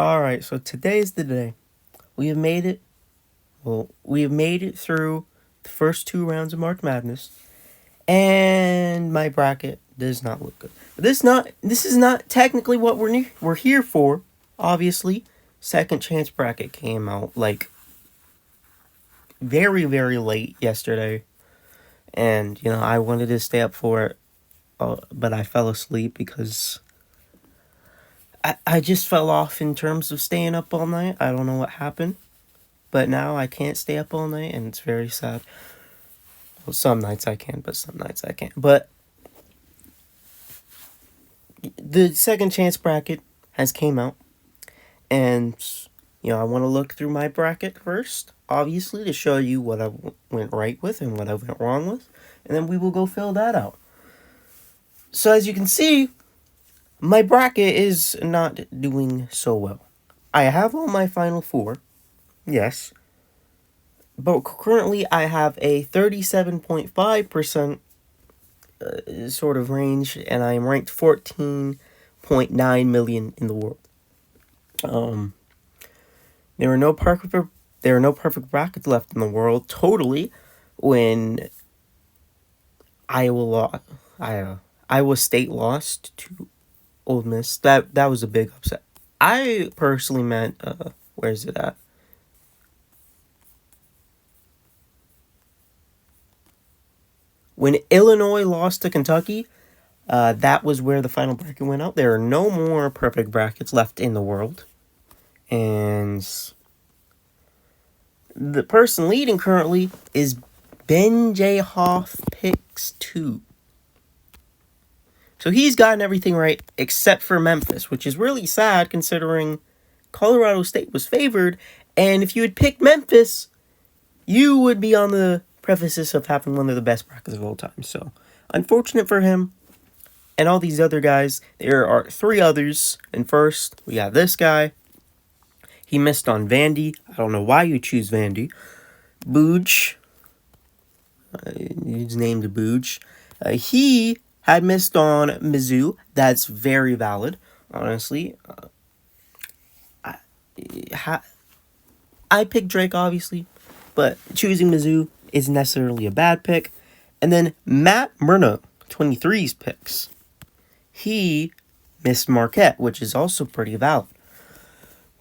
Alright, so today is the day. We have made it. Well, we have made it through the first two rounds of March Madness. And my bracket does not look good. This is not technically what we're here for. Obviously, second chance bracket came out like very very late yesterday, and I wanted to stay up for it, but I fell asleep because I just fell off in terms of staying up all night. I don't know what happened, but now I can't stay up all night, and it's very sad. Well, some nights I can, but some nights I can't. But the second chance bracket has came out, and I want to look through my bracket first, obviously, to show you what I went right with and what I went wrong with, and then we will go fill that out. So as you can see, my bracket is not doing so well. I have all my final four, yes, but currently I have a 37.5% sort of range, and I am ranked 14.9 million in the world. Um, there are no perfect brackets left in the world totally when Iowa Iowa State lost to Ole Miss. That was a big upset. I personally meant where is it at? When Illinois lost to Kentucky, that was where the final bracket went out. There are no more perfect brackets left in the world. And the person leading currently is Ben J. Hoff Picks 2. So he's gotten everything right except for Memphis, which is really sad considering Colorado State was favored. And if you had picked Memphis, you would be on the precipice of having one of the best brackets of all time. So, unfortunate for him and all these other guys. There are three others. And first, we got this guy. He missed on Vandy. I don't know why you choose Vandy. Booj. He's named Booj. He had missed on Mizzou. That's very valid, honestly. I picked Drake, obviously, but choosing Mizzou isn't necessarily a bad pick. And then Matt Murno, 23's picks. He missed Marquette, which is also pretty valid.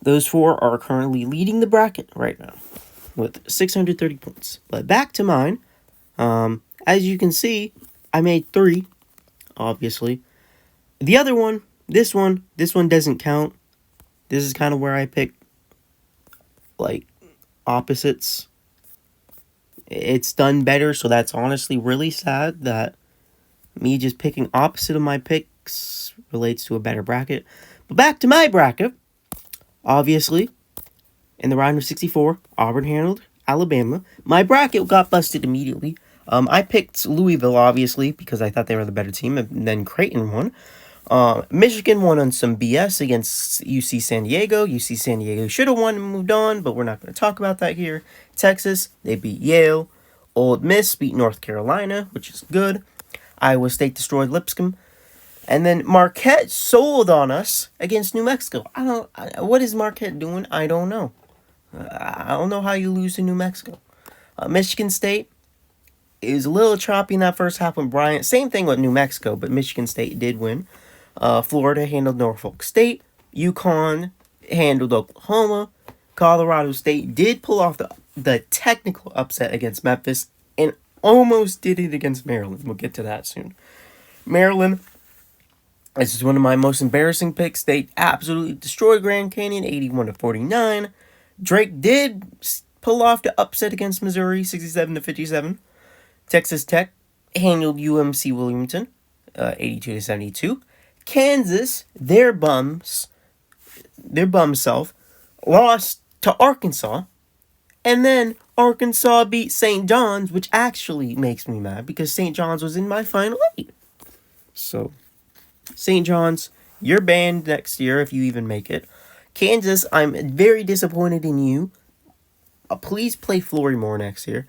Those four are currently leading the bracket right now with 630 points. But back to mine. As you can see, I made three, obviously. The other one, this one doesn't count. This is kind of where I pick, like, opposites. It's done better, so that's honestly really sad that me just picking opposite of my picks relates to a better bracket. But back to my bracket. Obviously, in the round of 64, Auburn handled Alabama. My bracket got busted immediately. I picked Louisville, obviously, because I thought they were the better team, and then Creighton won. Michigan won on some BS against UC San Diego. UC San Diego should have won and moved on, but we're not going to talk about that here. Texas, they beat Yale. Ole Miss beat North Carolina, which is good. Iowa State destroyed Lipscomb. And then Marquette sold on us against New Mexico. What is Marquette doing? I don't know. I don't know how you lose to New Mexico. Michigan State is a little choppy in that first half with Bryant. Same thing with New Mexico, but Michigan State did win. Florida handled Norfolk State. UConn handled Oklahoma. Colorado State did pull off the technical upset against Memphis and almost did it against Maryland. We'll get to that soon. Maryland, this is one of my most embarrassing picks. They absolutely destroyed Grand Canyon, 81-49. Drake did pull off the upset against Missouri, 67-57. Texas Tech handled UMC Wilmington, 82-72. Kansas, their bum self, lost to Arkansas. And then Arkansas beat St. John's, which actually makes me mad because St. John's was in my final eight. So, St. John's, you're banned next year if you even make it. Kansas, I'm very disappointed in you. Please play Flory more next year.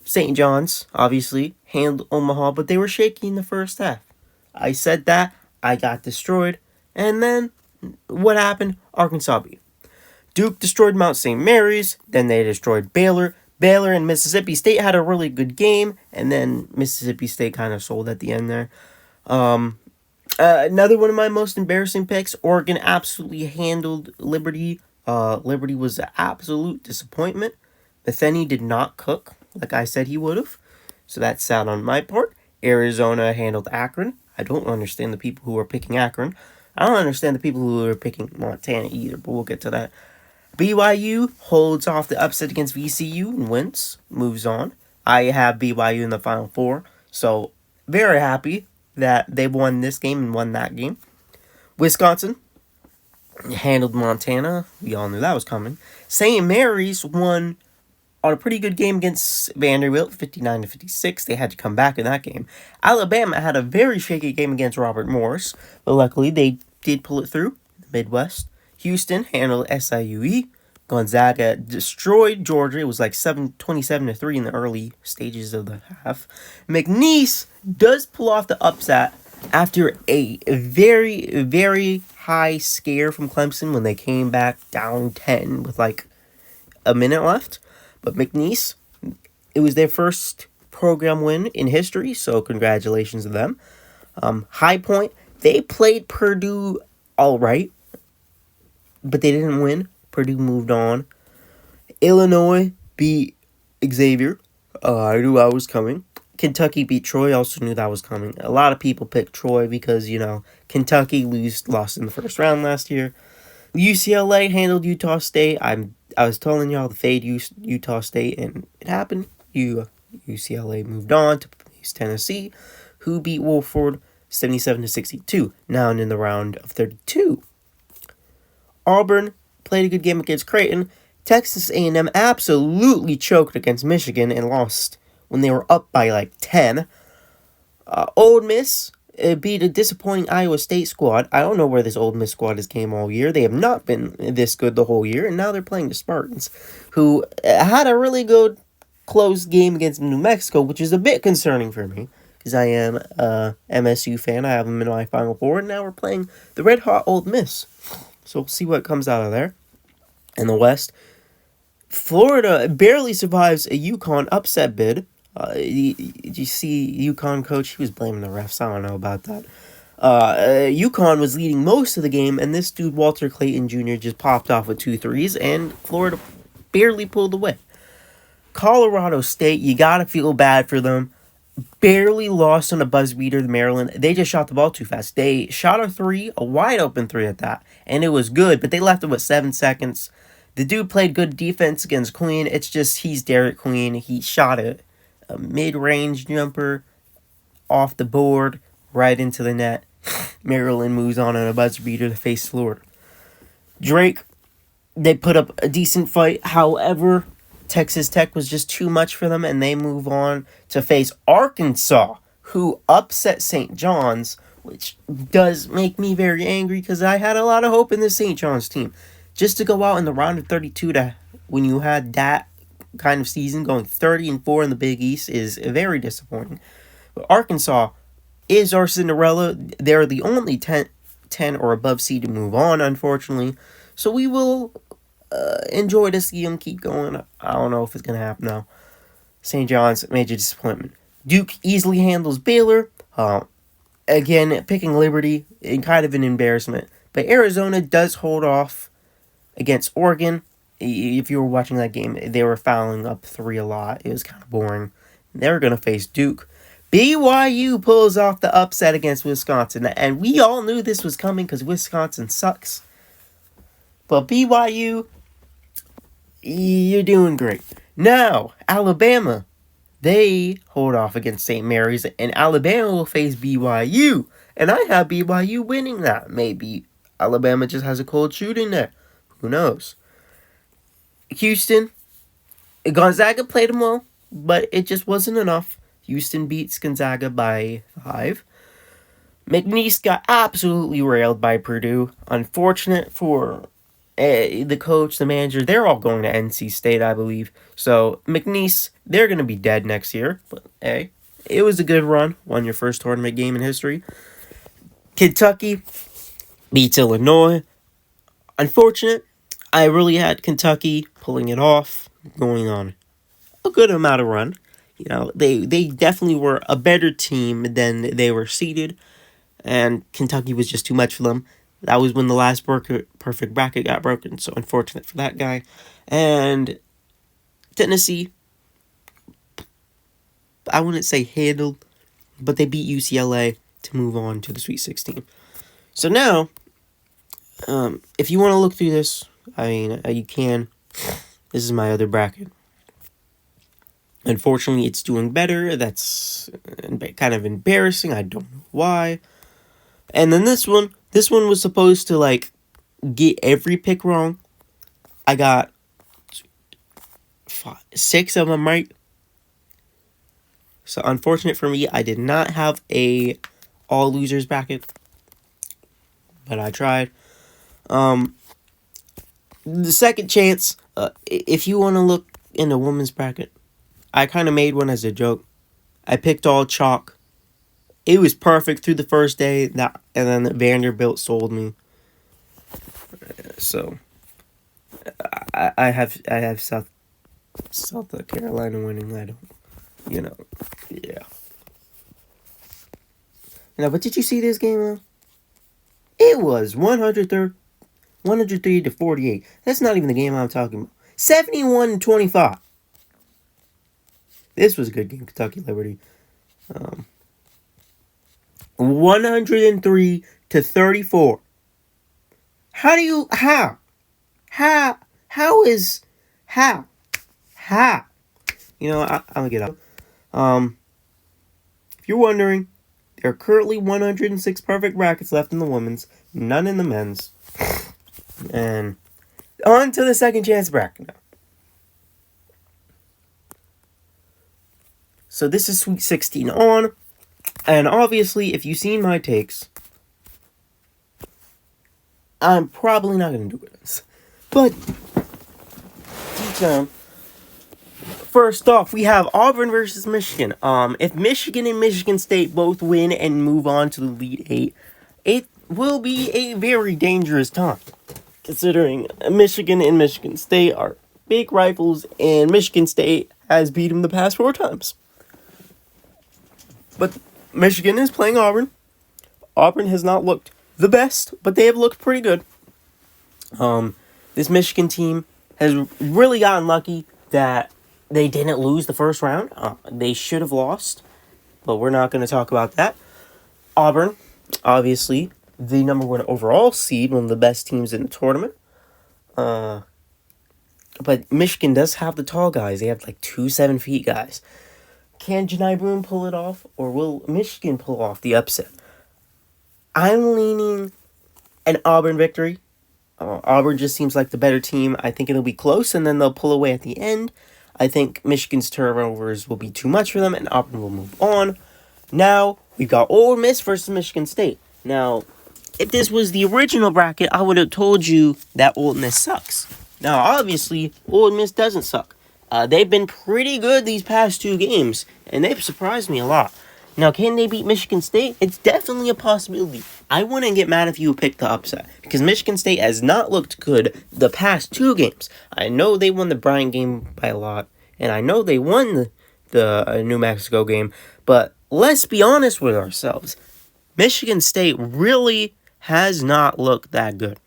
St. John's, obviously, handled Omaha, but they were shaky in the first half. I said that. I got destroyed. And then, what happened? Arkansas beat. Duke destroyed Mount St. Mary's, then they destroyed Baylor. Baylor and Mississippi State had a really good game, and then Mississippi State kind of sold at the end there. Another one of my most embarrassing picks, Oregon absolutely handled Liberty. Liberty was an absolute disappointment. Bethany did not cook like I said he would have, so that's sad on my part. Arizona handled Akron. I don't understand the people who are picking Akron. I don't understand the people who are picking Montana either, but we'll get to that. BYU holds off the upset against VCU and wins, moves on. I have BYU in the Final Four, so very happy that they won this game and won that game. Wisconsin handled Montana. We all knew that was coming. St. Mary's won on a pretty good game against Vanderbilt, 59-56. They had to come back in that game. Alabama had a very shaky game against Robert Morris, but luckily they did pull it through. The Midwest. Houston handled SIUE. Gonzaga destroyed Georgia. It was like 27-3 in the early stages of the half. McNeese does pull off the upset after a very, very high scare from Clemson when they came back down 10 with like a minute left. But McNeese, it was their first program win in history, so congratulations to them. High Point, they played Purdue all right, but they didn't win. Purdue moved on. Illinois beat Xavier. I knew that was coming. Kentucky beat Troy. Also knew that was coming. A lot of people picked Troy because, Kentucky lost in the first round last year. UCLA handled Utah State. I was telling y'all to fade Utah State, and it happened. UCLA moved on to face Tennessee, who beat Wofford 77-62. Now in the round of 32. Auburn played a good game against Creighton. Texas A&M absolutely choked against Michigan and lost when they were up by like 10. Ole Miss beat a disappointing Iowa State squad. I don't know where this Ole Miss squad has came all year. They have not been this good the whole year, and now they're playing the Spartans, who had a really good close game against New Mexico, which is a bit concerning for me, because I am a MSU fan. I have them in my Final Four, and now we're playing the red-hot Ole Miss. So we'll see what comes out of there. In the West, Florida barely survives a UConn upset bid. Did you see UConn coach? He was blaming the refs. I don't know about that. UConn was leading most of the game, and this dude, Walter Clayton Jr., just popped off with 2 threes, and Florida barely pulled away. Colorado State, you gotta feel bad for them. Barely lost on a buzz beater to Maryland. They just shot the ball too fast. They shot a wide open three at that, and it was good, but they left it with 7 seconds. The dude played good defense against Queen. It's just he's Derek Queen. He shot a mid-range jumper off the board right into the net. Maryland moves on a buzzer beater to face Florida. Drake, they put up a decent fight. However, Texas Tech was just too much for them, and they move on to face Arkansas, who upset St. John's, which does make me very angry because I had a lot of hope in the St. John's team. Just to go out in the round of 32 when you had that kind of season going 30-4 in the Big East is very disappointing. But Arkansas is our Cinderella. They're the only 10 or above seed to move on, unfortunately. So we will enjoy to see them keep going. I don't know if it's going to happen now. St. John's, major disappointment. Duke easily handles Baylor. Again, picking Liberty, kind of an embarrassment. But Arizona does hold off against Oregon. If you were watching that game, they were fouling up 3 a lot. It was kind of boring. They're going to face Duke. BYU pulls off the upset against Wisconsin. And we all knew this was coming because Wisconsin sucks. But BYU, you're doing great. Now, Alabama, they hold off against St. Mary's. And Alabama will face BYU. And I have BYU winning that. Maybe Alabama just has a cold shooting there. Who knows? Houston, Gonzaga played them well, but it just wasn't enough. Houston beats Gonzaga by 5. McNeese got absolutely railed by Purdue. Unfortunate for the coach, the manager. They're all going to NC State, I believe. So, McNeese, they're going to be dead next year. But, hey, it was a good run. Won your first tournament game in history. Kentucky beats Illinois. Unfortunate. I really had Kentucky pulling it off, going on a good amount of run. They definitely were a better team than they were seeded, and Kentucky was just too much for them. That was when the last perfect bracket got broken, so unfortunate for that guy. And Tennessee, I wouldn't say handled, but they beat UCLA to move on to the Sweet 16. So now, if you want to look through this, you can. This is my other bracket. Unfortunately, it's doing better. That's kind of embarrassing. I don't know why. And then this one was supposed to, get every pick wrong. I got 6 of them right. So, unfortunate for me, I did not have a all losers bracket. But I tried. The second chance, if you want to look in the women's bracket, I kind of made one as a joke. I picked all chalk. It was perfect through the first day, and then Vanderbilt sold me. So I have South Carolina winning. I don't, yeah. Now, but did you see this game? It was 103 to 48. That's not even the game I'm talking about. 71-25. This was a good game, Kentucky Liberty. 103 to 34. How? I'm gonna get up. If you're wondering, there are currently 106 perfect brackets left in the women's, none in the men's. And on to the second chance bracket now. So this is Sweet 16 on. And obviously, if you've seen my takes, I'm probably not going to do this. But, first off, we have Auburn versus Michigan. If Michigan and Michigan State both win and move on to the Elite Eight, it will be a very dangerous time, considering Michigan and Michigan State are big rivals, and Michigan State has beat them the past 4 times. But Michigan is playing Auburn. Auburn has not looked the best, but they have looked pretty good. This Michigan team has really gotten lucky that they didn't lose the first round. They should have lost, but we're not going to talk about that. Auburn, obviously, the number 1 overall seed, one of the best teams in the tournament. But Michigan does have the tall guys. They have 2 7-feet guys. Can Janai Boone pull it off, or will Michigan pull off the upset? I'm leaning an Auburn victory. Auburn just seems like the better team. I think it'll be close, and then they'll pull away at the end. I think Michigan's turnovers will be too much for them, and Auburn will move on. Now, we've got Ole Miss versus Michigan State. Now, if this was the original bracket, I would have told you that Ole Miss sucks. Now, obviously, Ole Miss doesn't suck. They've been pretty good these past 2 games, and they've surprised me a lot. Now, can they beat Michigan State? It's definitely a possibility. I wouldn't get mad if you picked the upset, because Michigan State has not looked good the past 2 games. I know they won the Bryant game by a lot, and I know they won the New Mexico game, but let's be honest with ourselves. Michigan State really has not looked that good.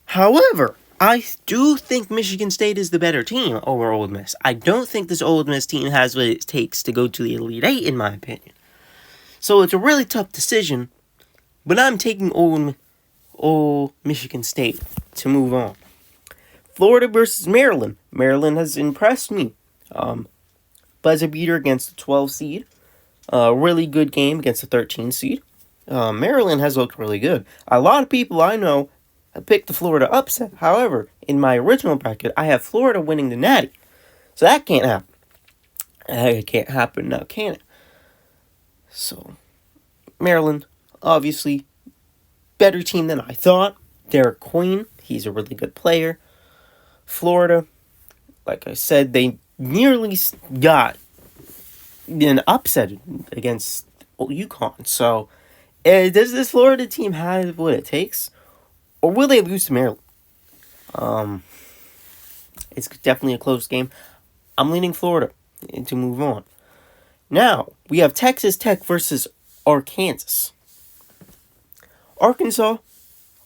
However, I do think Michigan State is the better team over Ole Miss. I don't think this Ole Miss team has what it takes to go to the Elite Eight, in my opinion. So it's a really tough decision, but I'm taking Ole Michigan State to move on. Florida versus Maryland. Maryland has impressed me. Buzzer beater against the 12 seed. Really good game against the 13 seed. Maryland has looked really good. A lot of people I know picked the Florida upset. However, in my original bracket, I have Florida winning the Natty. So that can't happen. It can't happen now, can it? So, Maryland, obviously, better team than I thought. Derek Queen, he's a really good player. Florida, like I said, they nearly got an upset against UConn. So, does this Florida team have what it takes? Or will they lose to Maryland? It's definitely a close game. I'm leaning Florida to move on. Now, we have Texas Tech versus Arkansas. Arkansas,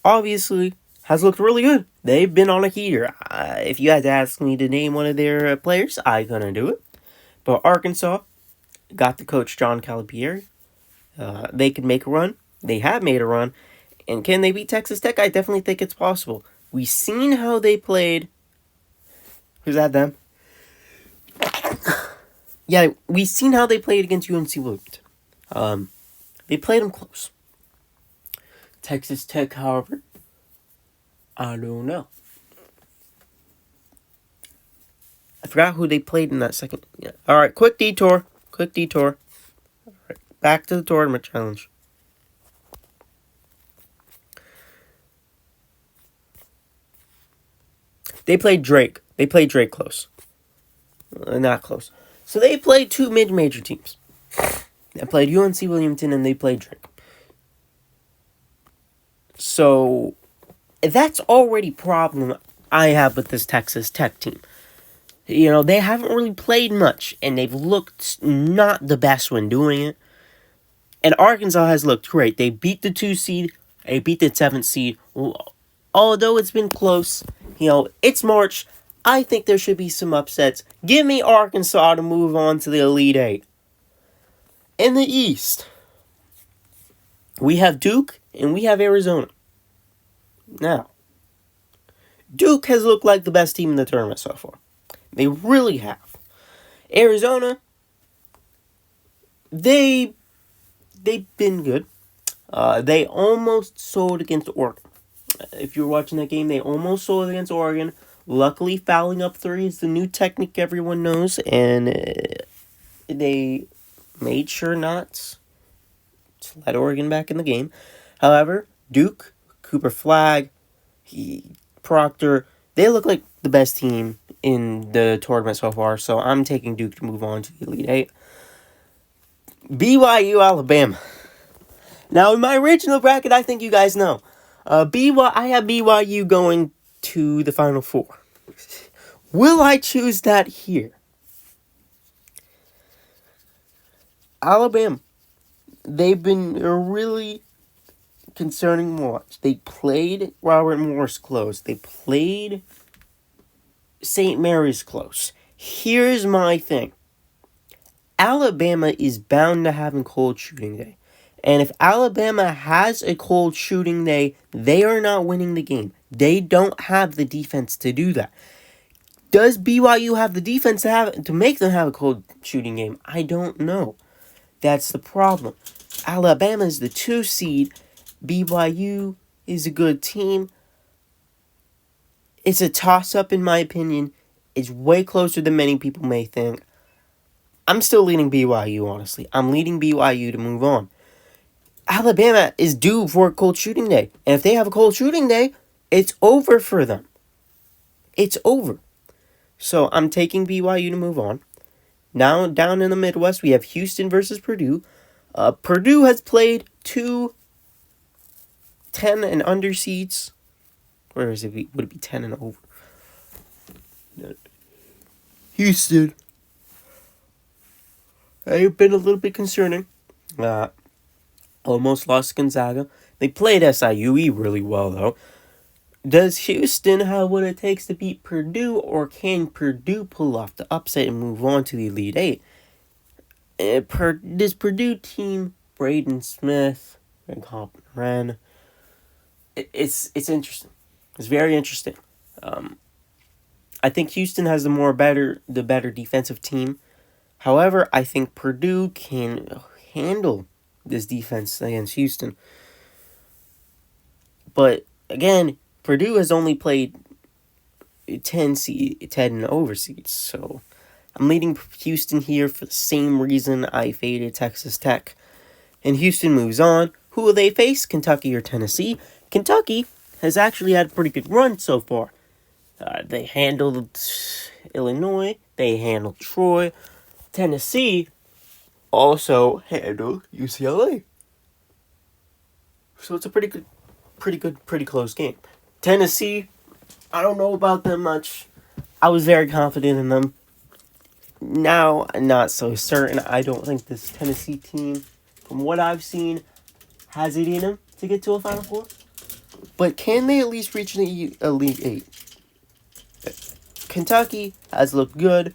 obviously, has looked really good. They've been on a heater. If you had to ask me to name one of their players, I couldn't do it. But Arkansas got the coach John Calipari. They could make a run. They have made a run. And can they beat Texas Tech? I definitely think it's possible. We've seen how they played. Who's that, them? Yeah, we've seen how they played against UNC Wilmington. They played them close. Texas Tech, however, I don't know. I forgot who they played in that second. Yeah. All right, quick detour. All right, back to the tournament challenge. They played Drake. They played Drake close. Not close. So they played two mid-major teams. They played UNC Wilmington and they played Drake. So that's already a problem I have with this Texas Tech team. You know, they haven't really played much, and they've looked not the best when doing it. And Arkansas has looked great. They beat the 2 seed. They beat the 7th seed. Although it's been close, it's March. I think there should be some upsets. Give me Arkansas to move on to the Elite Eight. In the East, we have Duke and we have Arizona. Now, Duke has looked like the best team in the tournament so far. They really have. Arizona, they've been good. They almost sold against Oregon. If you were watching that game, they almost sold against Oregon. Luckily, fouling up three is the new technique everyone knows, and they made sure not to let Oregon back in the game. However, Duke, Cooper Flagg, Proctor, they look like the best team in the tournament so far, so I'm taking Duke to move on to the Elite Eight. BYU, Alabama. Now, in my original bracket, I think you guys know. I have BYU going to the Final Four. Will I choose that here? Alabama. They've been a really concerning watch. They played Robert Morris close. They played St. Mary's close. Here's my thing. Alabama is bound to have a cold shooting day. And if Alabama has a cold shooting day, they are not winning the game. They don't have the defense to do that. Does BYU have the defense to make them have a cold shooting game? I don't know. That's the problem. Alabama is the 2 seed. BYU is a good team. It's a toss-up in my opinion. It's way closer than many people may think. I'm still leading BYU, honestly. I'm leading BYU to move on. Alabama is due for a cold shooting day. And if they have a cold shooting day, it's over for them. It's over. So I'm taking BYU to move on. Now, down in the Midwest, we have Houston versus Purdue. Purdue has played 2 10 and under seeds. Where is it? Would it be 10 and over? Houston. They've been a little bit concerning. Almost lost Gonzaga. They played SIUE really well, though. Does Houston have what it takes to beat Purdue, or can Purdue pull off the upset and move on to the Elite Eight? This Purdue team, Braden Smith, and Compton Wren, it's interesting. It's very interesting. I think Houston has the better defensive team. However, I think Purdue can handle this defense against Houston. But again, Purdue has only played 10 and over seeds, so I'm leading Houston here for the same reason I faded Texas Tech. And Houston moves on. Who will they face? Kentucky or Tennessee? Kentucky has actually had a pretty good run so far. They handled Illinois. They handled Troy. Tennessee also handled UCLA. So it's a pretty close game. Tennessee, I don't know about them much. I was very confident in them. Now, I'm not so certain. I don't think this Tennessee team, from what I've seen, has it in them to get to a Final Four. But can they at least reach an Elite Eight? Kentucky has looked good.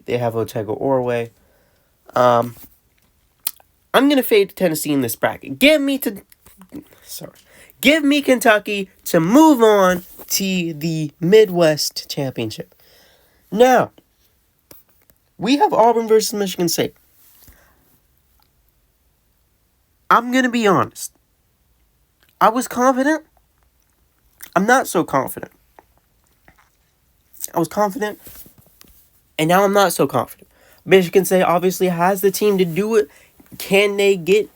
They have Otego Orwe. I'm gonna fade Tennessee in this bracket. Give me Kentucky to move on to the Midwest Championship. Now, we have Auburn versus Michigan State. I'm gonna be honest. I was confident. I'm not so confident. I was confident, and now I'm not so confident. Michigan State obviously has the team to do it. Can they get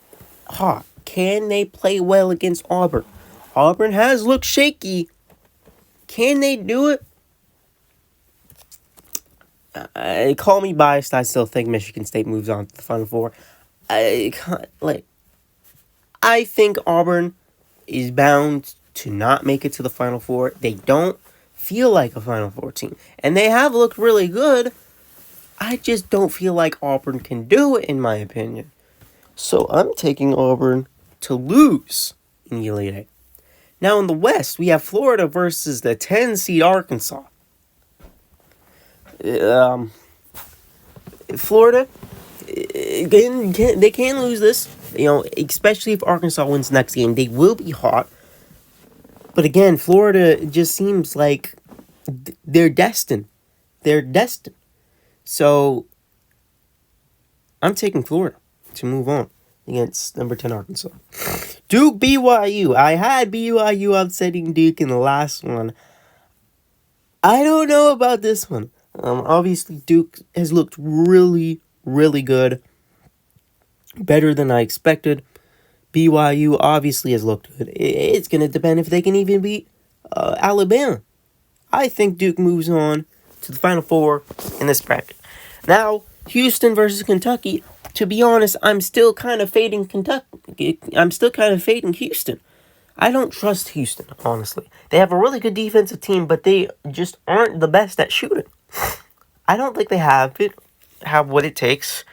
hot? Can they play well against Auburn? Auburn has looked shaky. Can they do it? Call me biased. I still think Michigan State moves on to the Final Four. I think Auburn is bound to not make it to the Final Four. They don't feel like a Final Four team. And they have looked really good. I just don't feel like Auburn can do it, in my opinion. So I'm taking Auburn to lose in the Elite Eight. Now in the West, we have Florida versus the 10 seed Arkansas. Florida, they can lose this. Especially if Arkansas wins next game. They will be hot. But again, Florida just seems like they're destined. They're destined. So, I'm taking Florida to move on against number 10 Arkansas. Duke BYU. I had BYU upsetting Duke in the last one. I don't know about this one. Obviously, Duke has looked really, really good. Better than I expected. BYU obviously has looked good. It's going to depend if they can even beat Alabama. I think Duke moves on to the Final Four in this bracket. Now, Houston versus Kentucky. To be honest, I'm still kind of fading Kentucky. I'm still kind of fading Houston. I don't trust Houston, honestly. They have a really good defensive team, but they just aren't the best at shooting. I don't think they have what it takes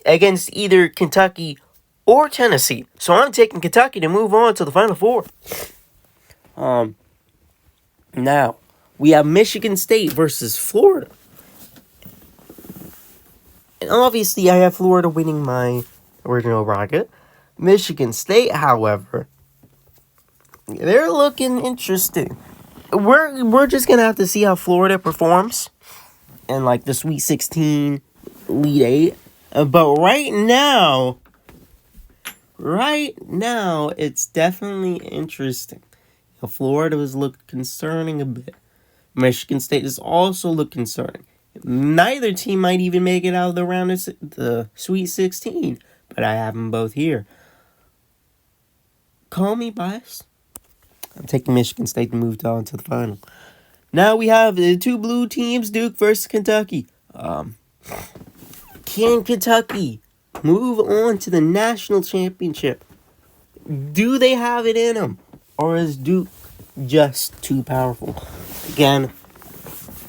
against either Kentucky or Tennessee. So I'm taking Kentucky to move on to the Final Four. Now, we have Michigan State versus Florida. And obviously, I have Florida winning my original bracket. Michigan State, however, they're looking interesting. We're just going to have to see how Florida performs in, like, the Sweet 16, Elite 8. But right now, it's definitely interesting. Florida has looked concerning a bit. Michigan State has also looked concerning. Neither team might even make it out of the round of the Sweet 16, but I have them both here. Call me biased. I'm taking Michigan State to move on to the final. Now we have the two blue teams, Duke versus Kentucky. Can Kentucky move on to the national championship? Do they have it in them? Or is Duke just too powerful? Again,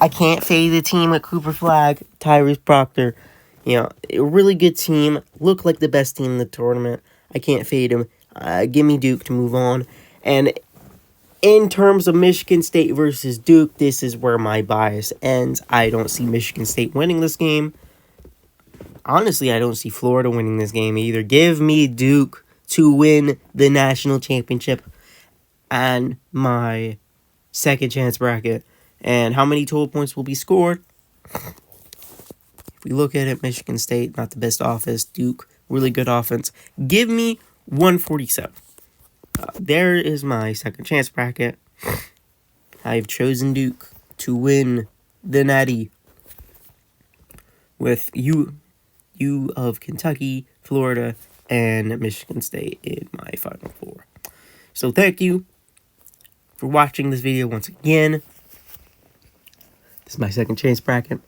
I can't fade the team with Cooper Flagg, Tyrese Proctor. A really good team. Look like the best team in the tournament. I can't fade them. Give me Duke to move on. And in terms of Michigan State versus Duke, this is where my bias ends. I don't see Michigan State winning this game. Honestly, I don't see Florida winning this game either. Give me Duke to win the national championship and my second chance bracket. And how many total points will be scored? If we look at it, Michigan State, not the best offense. Duke, really good offense. Give me 147. There is my second chance bracket. I've chosen Duke to win the Natty with U of Kentucky, Florida, and Michigan State in my Final Four. So thank you for watching this video once again. This is my second chance bracket.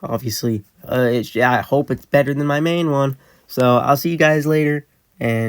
Obviously, I hope it's better than my main one. So I'll see you guys later, and